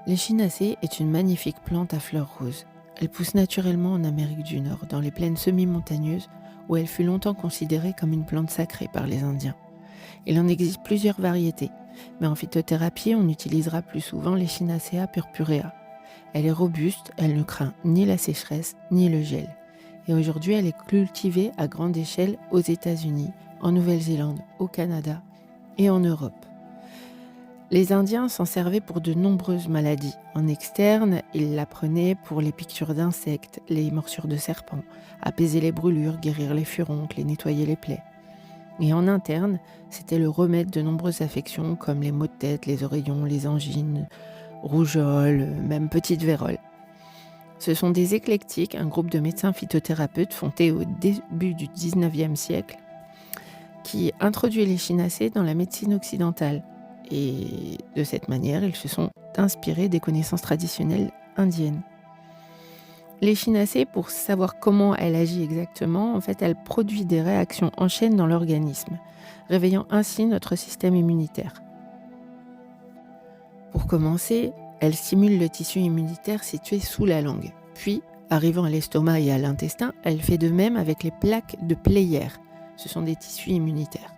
L'échinacée est une magnifique plante à fleurs roses. Elle pousse naturellement en Amérique du Nord, dans les plaines semi-montagneuses, où elle fut longtemps considérée comme une plante sacrée par les Indiens. Il en existe plusieurs variétés, mais en phytothérapie, on utilisera plus souvent l'Echinacea purpurea. Elle est robuste, elle ne craint ni la sécheresse ni le gel. Et aujourd'hui, elle est cultivée à grande échelle aux États-Unis, en Nouvelle-Zélande, au Canada et en Europe. Les Indiens s'en servaient pour de nombreuses maladies. En externe, ils la prenaient pour les piqûres d'insectes, les morsures de serpents, apaiser les brûlures, guérir les furoncles et nettoyer les plaies. Et en interne, c'était le remède de nombreuses affections comme les maux de tête, les oreillons, les angines, rougeole, même petite vérole. Ce sont des éclectiques, un groupe de médecins phytothérapeutes fondé au début du XIXe siècle, qui introduit l'échinacée dans la médecine occidentale. Et de cette manière, ils se sont inspirés des connaissances traditionnelles indiennes. L'échinacée, pour savoir comment elle agit exactement, en fait, elle produit des réactions en chaîne dans l'organisme, réveillant ainsi notre système immunitaire. Pour commencer, elle stimule le tissu immunitaire situé sous la langue. Puis, arrivant à l'estomac et à l'intestin, elle fait de même avec les plaques de Pleyer. Ce sont des tissus immunitaires.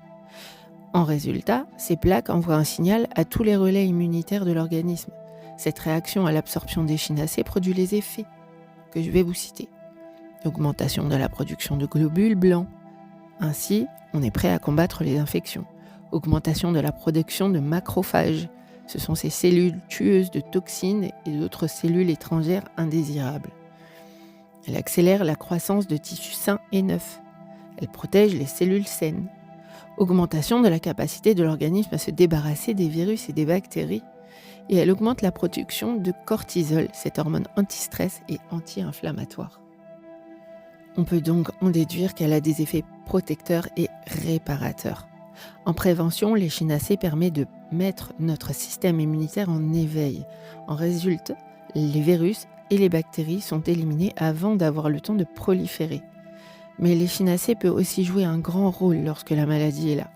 En résultat, ces plaques envoient un signal à tous les relais immunitaires de l'organisme. Cette réaction à l'absorption d'échinacée produit les effets que je vais vous citer. Augmentation de la production de globules blancs. Ainsi, on est prêt à combattre les infections. Augmentation de la production de macrophages. Ce sont ces cellules tueuses de toxines et d'autres cellules étrangères indésirables. Elle accélère la croissance de tissus sains et neufs. Elle protège les cellules saines. Augmentation de la capacité de l'organisme à se débarrasser des virus et des bactéries. Et elle augmente la production de cortisol, cette hormone anti-stress et anti-inflammatoire. On peut donc en déduire qu'elle a des effets protecteurs et réparateurs. En prévention, l'échinacée permet de mettre notre système immunitaire en éveil. En résulte, les virus et les bactéries sont éliminés avant d'avoir le temps de proliférer. Mais l'échinacée peut aussi jouer un grand rôle lorsque la maladie est là.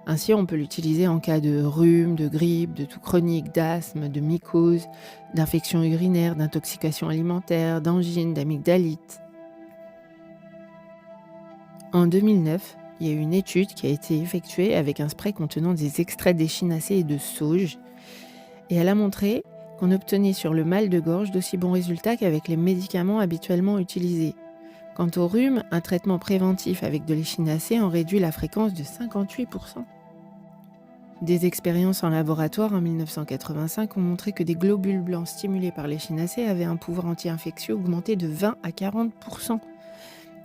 Ainsi, on peut l'utiliser en cas de rhume, de grippe, de toux chronique, d'asthme, de mycose, d'infection urinaire, d'intoxication alimentaire, d'angine, d'amygdalite. En 2009, il y a eu une étude qui a été effectuée avec un spray contenant des extraits d'échinacée et de sauge. Et elle a montré qu'on obtenait sur le mal de gorge d'aussi bons résultats qu'avec les médicaments habituellement utilisés. Quant au rhume, un traitement préventif avec de l'échinacée en réduit la fréquence de 58%. Des expériences en laboratoire en 1985 ont montré que des globules blancs stimulés par l'échinacée avaient un pouvoir anti-infectieux augmenté de 20 à 40%.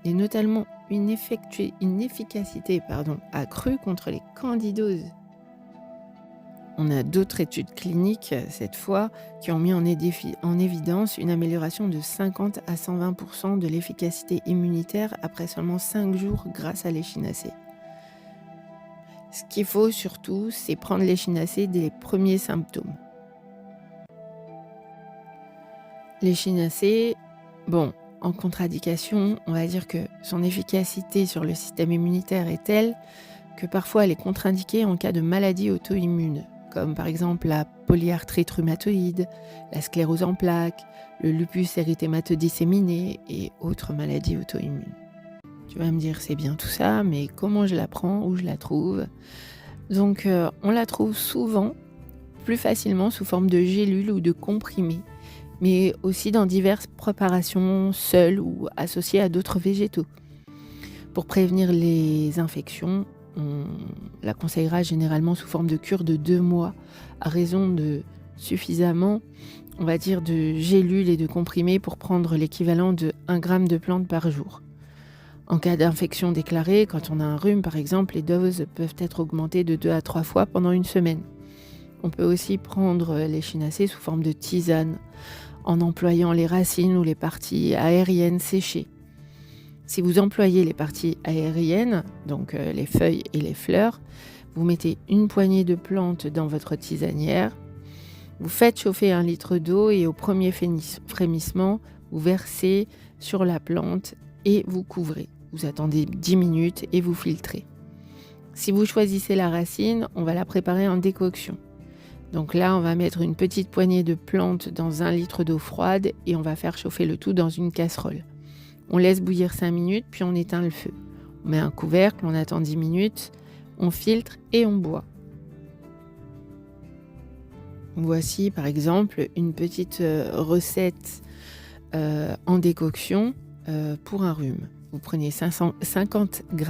Et notamment une efficacité accrue contre les candidoses. On a d'autres études cliniques, cette fois, qui ont mis en évidence une amélioration de 50 à 120% de l'efficacité immunitaire après seulement 5 jours grâce à l'échinacée. Ce qu'il faut surtout, c'est prendre l'échinacée dès les premiers symptômes. L'échinacée, en contre-indication, on va dire que son efficacité sur le système immunitaire est telle que parfois elle est contre-indiquée en cas de maladie auto-immune, comme par exemple la polyarthrite rhumatoïde, la sclérose en plaques, le lupus érythémateux disséminé et autres maladies auto-immunes. Tu vas me dire, c'est bien tout ça, mais comment je la prends, où je la trouve ? Donc, on la trouve souvent, plus facilement sous forme de gélules ou de comprimés, mais aussi dans diverses préparations, seules ou associées à d'autres végétaux. Pour prévenir les infections, on la conseillera généralement sous forme de cure de 2 mois, à raison de suffisamment, on va dire, de gélules et de comprimés pour prendre l'équivalent de 1 gramme de plante par jour. En cas d'infection déclarée, quand on a un rhume par exemple, les doses peuvent être augmentées de 2 à 3 fois pendant une semaine. On peut aussi prendre l'échinacée sous forme de tisane, en employant les racines ou les parties aériennes séchées. Si vous employez les parties aériennes, donc les feuilles et les fleurs, vous mettez une poignée de plantes dans votre tisanière, vous faites chauffer 1 litre d'eau et au premier frémissement, vous versez sur la plante et vous couvrez. Vous attendez 10 minutes et vous filtrez. Si vous choisissez la racine, on va la préparer en décoction. Donc là, on va mettre une petite poignée de plantes dans 1 litre d'eau froide et on va faire chauffer le tout dans une casserole. On laisse bouillir 5 minutes, puis on éteint le feu. On met un couvercle, on attend 10 minutes, on filtre et on boit. Voici par exemple une petite recette en décoction pour un rhume. Vous prenez 50 g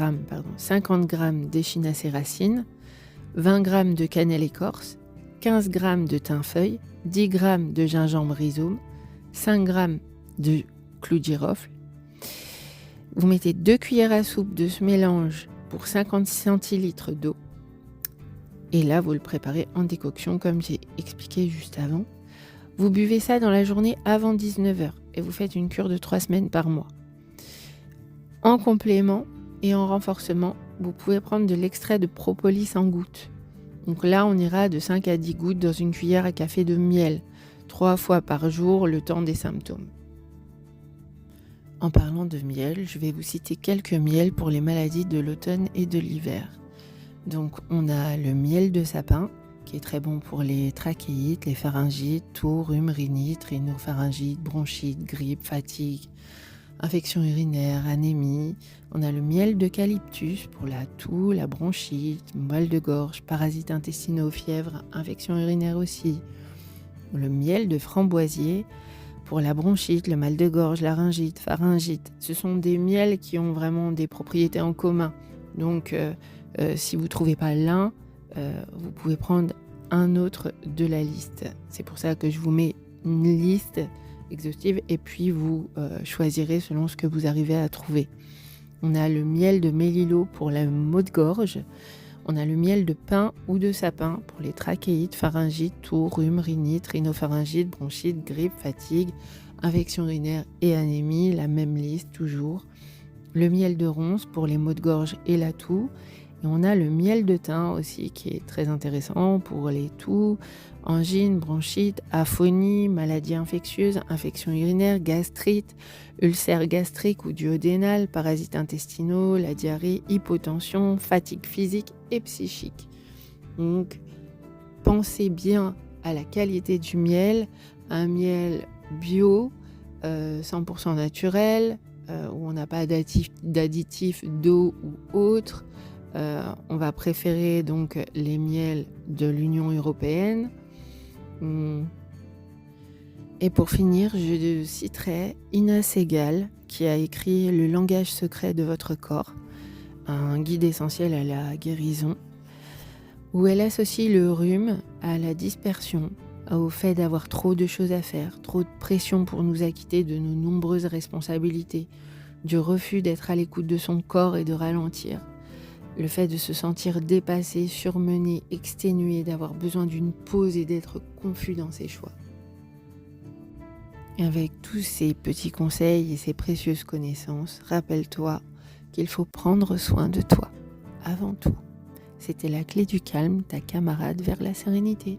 d'échinacées racines, 20 g de cannelle écorce, 15 g de thym-feuille, 10 g de gingembre rhizome, 5 g de clou de girofle. Vous mettez 2 cuillères à soupe de ce mélange pour 50 centilitres d'eau. Et là, vous le préparez en décoction comme j'ai expliqué juste avant. Vous buvez ça dans la journée avant 19h et vous faites une cure de 3 semaines par mois. En complément et en renforcement, vous pouvez prendre de l'extrait de propolis en gouttes. Donc là, on ira de 5 à 10 gouttes dans une cuillère à café de miel, 3 fois par jour le temps des symptômes. En parlant de miel, je vais vous citer quelques miels pour les maladies de l'automne et de l'hiver. Donc on a le miel de sapin qui est très bon pour les trachéites, les pharyngites, toux, rhume, rhinite, rhinopharyngite, bronchite, grippe, fatigue, infection urinaire, anémie. On a le miel d'eucalyptus pour la toux, la bronchite, mal de gorge, parasites intestinaux, fièvre, infection urinaire aussi. Le miel de framboisier pour la bronchite, le mal de gorge, laryngite, pharyngite. Ce sont des miels qui ont vraiment des propriétés en commun. Donc si vous ne trouvez pas l'un, vous pouvez prendre un autre de la liste. C'est pour ça que je vous mets une liste exhaustive et puis vous choisirez selon ce que vous arrivez à trouver. On a le miel de mélilo pour la maux de gorge. On a le miel de pin ou de sapin pour les trachéites, pharyngites, toux, rhume, rhinite, rhinopharyngite, bronchite, grippe, fatigue, infection urinaire et anémie. La même liste toujours. Le miel de ronce pour les maux de gorge et la toux. Et on a le miel de thym aussi qui est très intéressant pour les toux, angines, bronchites, aphonie, maladies infectieuses, infections urinaires, gastrite, ulcères gastriques ou duodénal, parasites intestinaux, la diarrhée, hypotension, fatigue physique et psychique. Donc pensez bien à la qualité du miel, un miel bio, 100% naturel, où on n'a pas d'additifs d'eau ou autre. On va préférer donc les miels de l'Union européenne. Et pour finir, je citerai Ina Segal qui a écrit Le langage secret de votre corps, un guide essentiel à la guérison, où elle associe le rhume à la dispersion, au fait d'avoir trop de choses à faire, trop de pression pour nous acquitter de nos nombreuses responsabilités, du refus d'être à l'écoute de son corps et de ralentir. Le fait de se sentir dépassé, surmené, exténué, d'avoir besoin d'une pause et d'être confus dans ses choix. Et avec tous ces petits conseils et ces précieuses connaissances, rappelle-toi qu'il faut prendre soin de toi, avant tout. C'était la clé du calme, ta camarade vers la sérénité.